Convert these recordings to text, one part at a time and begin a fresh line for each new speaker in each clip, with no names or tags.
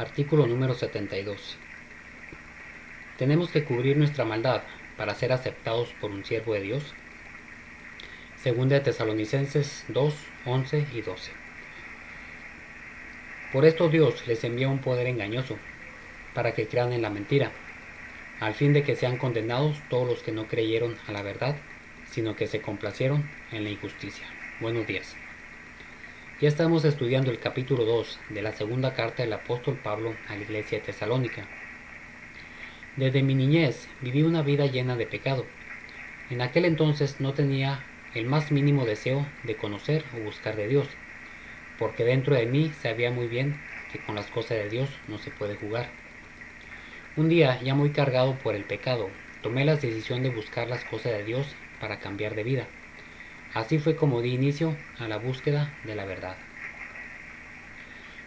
Artículo número 72. ¿Tenemos que cubrir nuestra maldad para ser aceptados por un siervo de Dios? Segunda de Tesalonicenses 2, 11 y 12. Por esto Dios les envía un poder engañoso, para que crean en la mentira, al fin de que sean condenados todos los que no creyeron a la verdad, sino que se complacieron en la injusticia. Buenos días. Ya estamos estudiando el capítulo 2 de la segunda carta del apóstol Pablo a la iglesia de Tesalónica. Desde mi niñez viví una vida llena de pecado. En aquel entonces no tenía el más mínimo deseo de conocer o buscar de Dios, porque dentro de mí sabía muy bien que con las cosas de Dios no se puede jugar. Un día, ya muy cargado por el pecado, tomé la decisión de buscar las cosas de Dios para cambiar de vida. Así fue como di inicio a la búsqueda de la verdad.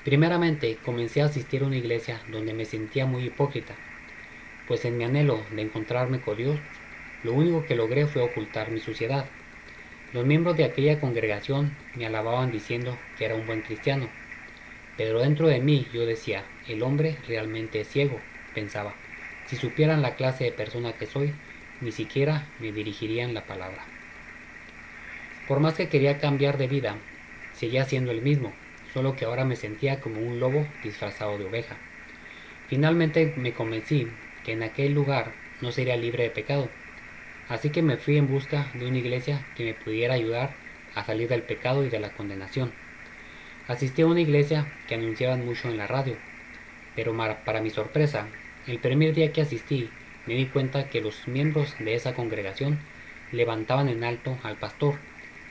Primeramente, comencé a asistir a una iglesia donde me sentía muy hipócrita, pues en mi anhelo de encontrarme con Dios, lo único que logré fue ocultar mi suciedad. Los miembros de aquella congregación me alababan diciendo que era un buen cristiano, pero dentro de mí yo decía, el hombre realmente es ciego, pensaba. Si supieran la clase de persona que soy, ni siquiera me dirigirían la palabra. Por más que quería cambiar de vida, seguía siendo el mismo, solo que ahora me sentía como un lobo disfrazado de oveja. Finalmente me convencí que en aquel lugar no sería libre de pecado, así que me fui en busca de una iglesia que me pudiera ayudar a salir del pecado y de la condenación. Asistí a una iglesia que anunciaban mucho en la radio, pero para mi sorpresa, el primer día que asistí me di cuenta que los miembros de esa congregación levantaban en alto al pastor,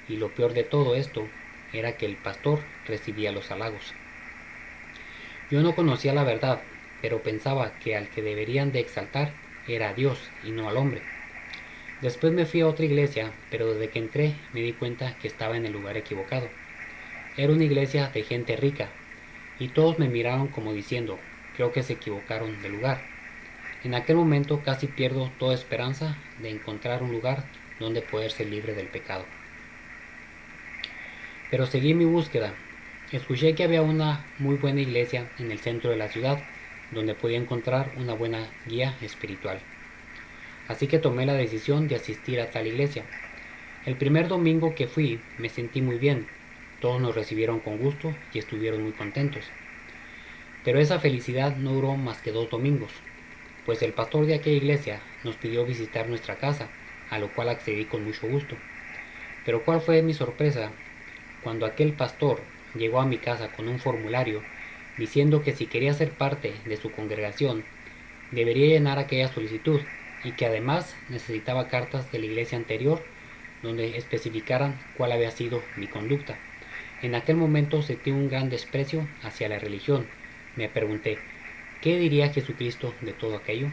y lo peor de todo esto era que el pastor recibía los halagos. Yo no conocía la verdad, pero pensaba que al que deberían de exaltar era a Dios y no al hombre. Después me fui a otra iglesia, pero desde que entré me di cuenta que estaba en el lugar equivocado. Era una iglesia de gente rica, y todos me miraron como diciendo, creo que se equivocaron de lugar. En aquel momento casi pierdo toda esperanza de encontrar un lugar donde poder ser libre del pecado. Pero seguí mi búsqueda. Escuché que había una muy buena iglesia en el centro de la ciudad, donde podía encontrar una buena guía espiritual. Así que tomé la decisión de asistir a tal iglesia. El primer domingo que fui me sentí muy bien. Todos nos recibieron con gusto y estuvieron muy contentos. Pero esa felicidad no duró más que 2 domingos, pues el pastor de aquella iglesia nos pidió visitar nuestra casa, a lo cual accedí con mucho gusto. Pero ¿cuál fue mi sorpresa cuando aquel pastor llegó a mi casa con un formulario diciendo que si quería ser parte de su congregación debería llenar aquella solicitud y que además necesitaba cartas de la iglesia anterior donde especificaran cuál había sido mi conducta? En aquel momento sentí un gran desprecio hacia la religión. Me pregunté, ¿qué diría Jesucristo de todo aquello?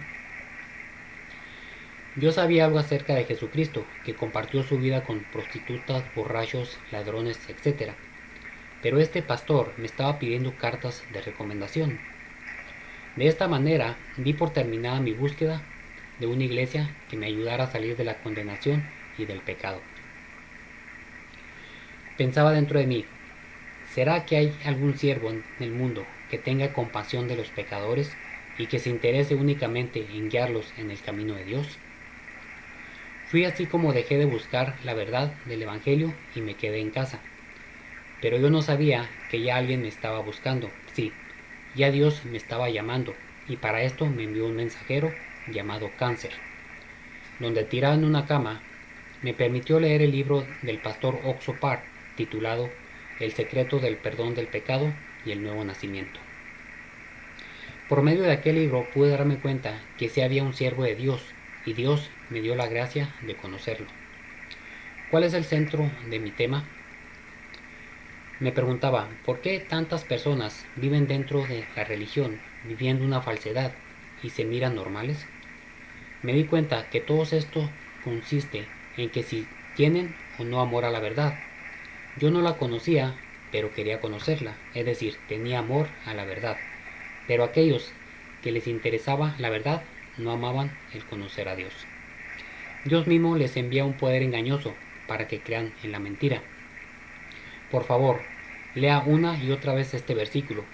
Yo sabía algo acerca de Jesucristo, que compartió su vida con prostitutas, borrachos, ladrones, etc. Pero este pastor me estaba pidiendo cartas de recomendación. De esta manera di por terminada mi búsqueda de una iglesia que me ayudara a salir de la condenación y del pecado. Pensaba dentro de mí, ¿será que hay algún siervo en el mundo que tenga compasión de los pecadores y que se interese únicamente en guiarlos en el camino de Dios? Fui así como dejé de buscar la verdad del Evangelio y me quedé en casa. Pero yo no sabía que ya alguien me estaba buscando. Sí, ya Dios me estaba llamando, y para esto me envió un mensajero llamado Cáncer, donde tirado en una cama me permitió leer el libro del pastor Oxo Parr titulado El secreto del perdón del pecado y el nuevo nacimiento. Por medio de aquel libro pude darme cuenta que sí había un siervo de Dios, y Dios me dio la gracia de conocerlo. ¿Cuál es el centro de mi tema? Me preguntaba, ¿por qué tantas personas viven dentro de la religión, viviendo una falsedad, y se miran normales? Me di cuenta que todo esto consiste en que si tienen o no amor a la verdad. Yo no la conocía, pero quería conocerla, es decir, tenía amor a la verdad. Pero aquellos que les interesaba la verdad no amaban el conocer a Dios. Dios mismo les envía un poder engañoso para que crean en la mentira. Por favor, lea una y otra vez este versículo.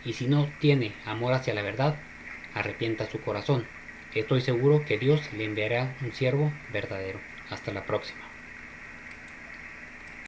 y si no tiene amor hacia la verdad, arrepienta su corazón. Estoy seguro que Dios le enviará un siervo verdadero. Hasta la próxima.